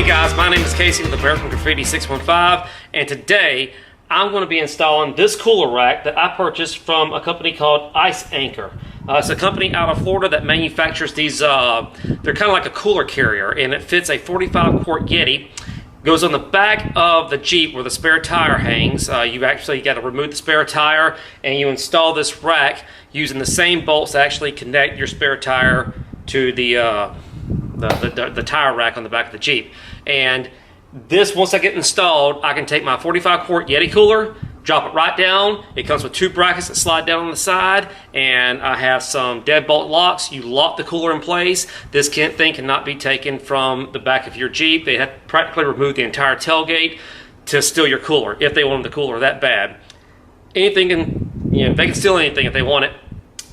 guys, my name is Casey with American Graffiti 615, and today I'm going to be installing this cooler rack that I purchased from a company called Ice Anchor. It's a company out of Florida that manufactures these, they're kind of like a cooler carrier, and it fits a 45 quart Yeti. Goes on the back of the Jeep where the spare tire hangs. You actually got to remove the spare tire, and you install this rack using the same bolts that actually connect your spare tire to the tire rack on the back of the Jeep. And this, once I get installed, I can take my 45 quart Yeti cooler, drop it right down. It comes with two brackets that slide down on the side, and I have some deadbolt locks. You lock the cooler in place. This thing cannot be taken from the back of your Jeep. They have to practically remove the entire tailgate to steal your cooler, if they want the cooler that bad. Anything can, they can steal anything if they want it.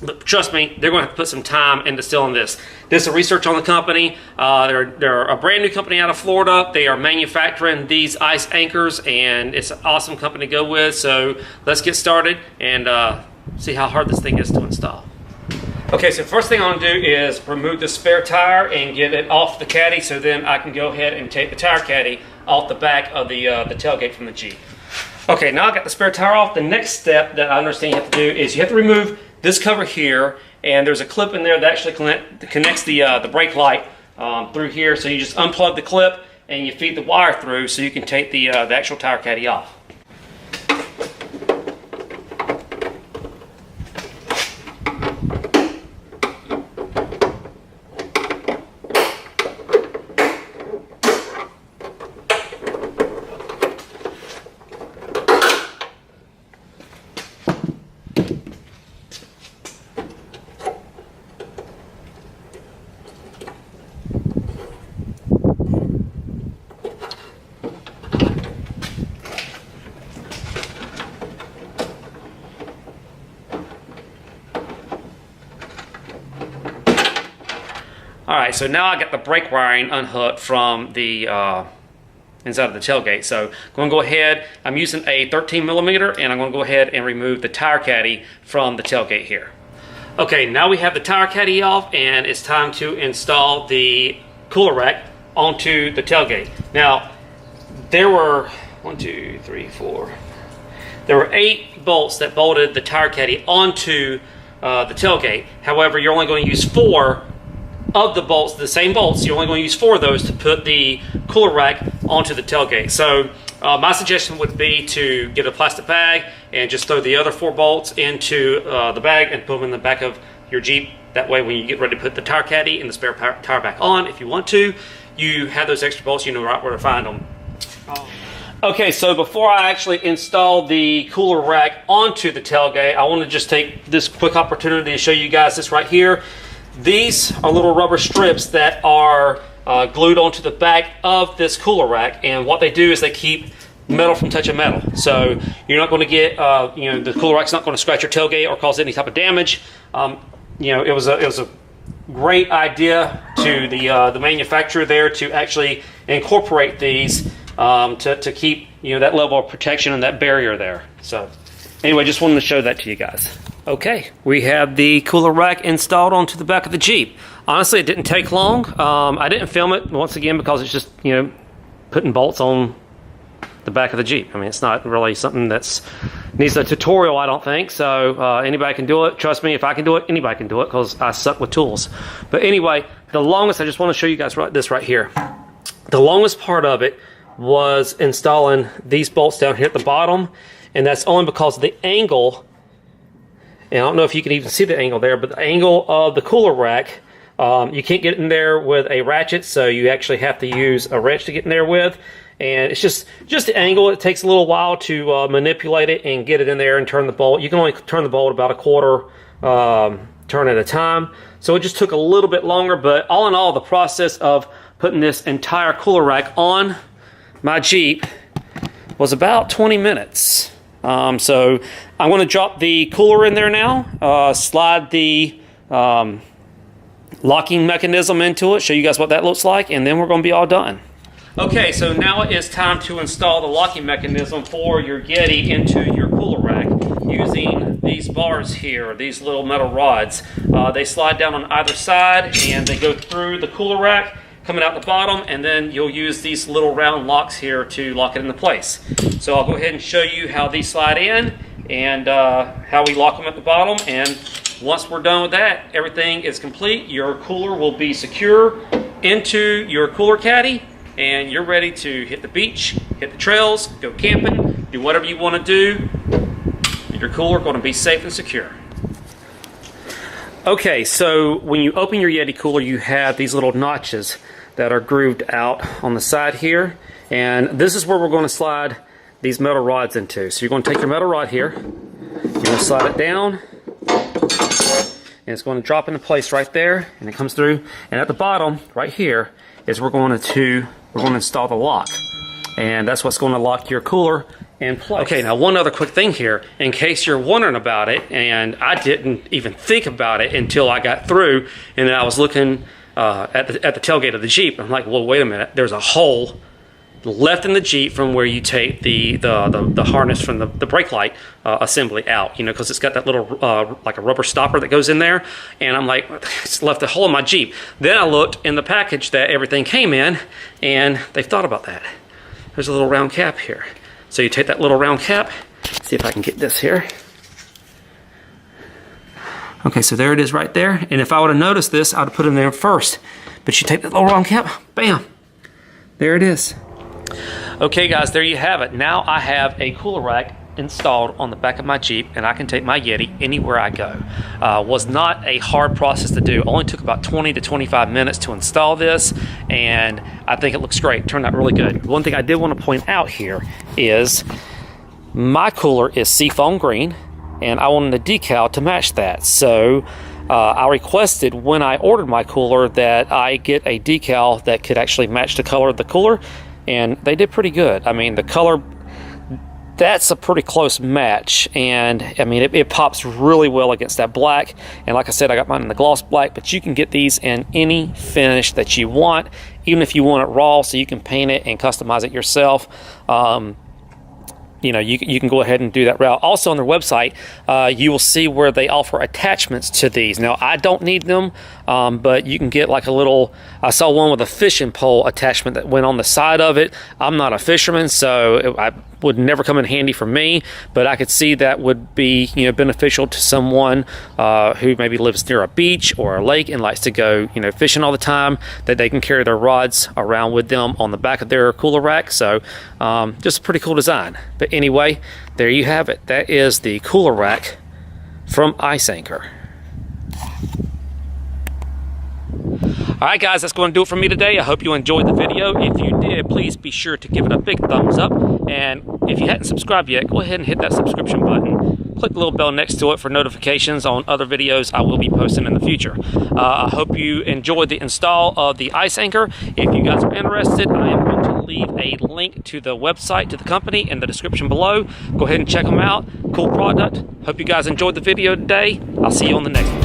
But trust me, they're going to have to put some time into stealing this. This is research on the company. They're a brand new company out of Florida. They are manufacturing these ice anchors, and it's an awesome company to go with. So let's get started and see how hard this thing is to install. Okay, so first thing I'm going to do is remove the spare tire and get it off the caddy, so then I can go ahead and take the tire caddy off the back of the tailgate from the Jeep. Okay, now I got the spare tire off. The next step that I understand you have to do is you have to remove this cover here, and there's a clip in there that actually connects the brake light through here. So you just unplug the clip and you feed the wire through so you can take the actual tire caddy off. Alright, so now I got the brake wiring unhooked from the inside of the tailgate. So I'm going to go ahead, I'm using a 13 millimeter, and I'm going to go ahead and remove the tire caddy from the tailgate here. Okay, now we have the tire caddy off, and it's time to install the cooler rack onto the tailgate. Now, there were 8 bolts that bolted the tire caddy onto the tailgate. However, you're only going to use 4 of the bolts, the same bolts. You're only going to use 4 of those to put the cooler rack onto the tailgate. So my suggestion would be to get a plastic bag and just throw the other 4 bolts into the bag and put them in the back of your Jeep. That way, when you get ready to put the tire caddy and the spare tire back on, if you want to, you have those extra bolts, you know right where to find them. Okay, so before I actually install the cooler rack onto the tailgate, I want to just take this quick opportunity to show you guys this right here. These are little rubber strips that are glued onto the back of this cooler rack, and what they do is they keep metal from touching metal. So you're not going to get, the cooler rack's not going to scratch your tailgate or cause any type of damage. It was a great idea to the manufacturer there to actually incorporate these to keep that level of protection and that barrier there. So anyway, just wanted to show that to you guys. Okay, we have the cooler rack installed onto the back of the Jeep. Honestly, it didn't take long. I didn't film it, once again, because it's just, putting bolts on the back of the Jeep. I mean, it's not really something that needs a tutorial, I don't think. So anybody can do it. Trust me, if I can do it, anybody can do it, because I suck with tools. But anyway, the longest, I just want to show you guys this right here. The longest part of it was installing these bolts down here at the bottom, and that's only because of the angle. And I don't know if you can even see the angle there, but the angle of the cooler rack, you can't get in there with a ratchet, so you actually have to use a wrench to get in there with. And it's just the angle. It takes a little while to manipulate it and get it in there and turn the bolt. You can only turn the bolt about a quarter turn at a time. So it just took a little bit longer, but all in all, the process of putting this entire cooler rack on my Jeep was about 20 minutes. So I'm going to drop the cooler in there now, slide the locking mechanism into it, show you guys what that looks like, and then we're going to be all done. Okay, so now it is time to install the locking mechanism for your Yeti into your cooler rack using these bars here, these little metal rods. They slide down on either side and they go through the cooler rack coming out the bottom, and then you'll use these little round locks here to lock it into place. So I'll go ahead and show you how these slide in and how we lock them at the bottom. And once we're done with that, everything is complete. Your cooler will be secure into your cooler caddy, and you're ready to hit the beach, hit the trails, go camping, do whatever you want to do. Your cooler is going to be safe and secure. Okay, so when you open your Yeti cooler, you have these little notches that are grooved out on the side here, and this is where we're going to slide these metal rods into. So you're going to take your metal rod here, you're going to slide it down, and it's going to drop into place right there, and it comes through. And at the bottom, right here, is we're going to install the lock, and that's what's going to lock your cooler in place. Okay, now one other quick thing here, in case you're wondering about it, and I didn't even think about it until I got through, and then I was looking at the tailgate of the Jeep. I'm like, well, wait a minute. There's a hole left in the Jeep from where you take the harness from the brake light assembly out, you know, because it's got that little like a rubber stopper that goes in there. And I'm like, it's left a hole in my Jeep. Then I looked in the package that everything came in, and they've thought about that. There's a little round cap here. So you take that little round cap, see if I can get this here. Okay, so there it is right there. And if I would have noticed this, I would have put it in there first. But you take that little round cap, bam, there it is. Okay guys, there you have it. Now I have a cooler rack installed on the back of my Jeep, and I can take my Yeti anywhere I go. Was not a hard process to do. Only took about 20 to 25 minutes to install this, and I think it looks great. Turned out really good. One thing I did want to point out here is my cooler is seafoam green, and I wanted a decal to match that. So I requested when I ordered my cooler that I get a decal that could actually match the color of the cooler, and they did pretty good. I mean, the color, that's a pretty close match, and I mean it pops really well against that black. And like I said, I got mine in the gloss black, but you can get these in any finish that you want, even if you want it raw, so you can paint it and customize it yourself. You know, you can go ahead and do that route. Also on their website, you will see where they offer attachments to these. Now, I don't need them, but you can get like a little, I saw one with a fishing pole attachment that went on the side of it. I'm not a fisherman, so I would never come in handy for me, but I could see that would be, you know, beneficial to someone who maybe lives near a beach or a lake and likes to go, you know, fishing all the time, that they can carry their rods around with them on the back of their cooler rack. So just a pretty cool design. But anyway, there you have it. That is the cooler rack from Ice Anchor. Alright guys, that's going to do it for me today. I hope you enjoyed the video. If you did, please be sure to give it a big thumbs up. And if you hadn't subscribed yet, go ahead and hit that subscription button. Click the little bell next to it for notifications on other videos I will be posting in the future. I hope you enjoyed the install of the Ice Anchor. If you guys are interested, I am going to leave a link to the website, to the company, in the description below. Go ahead and check them out. Cool product. Hope you guys enjoyed the video today. I'll see you on the next one.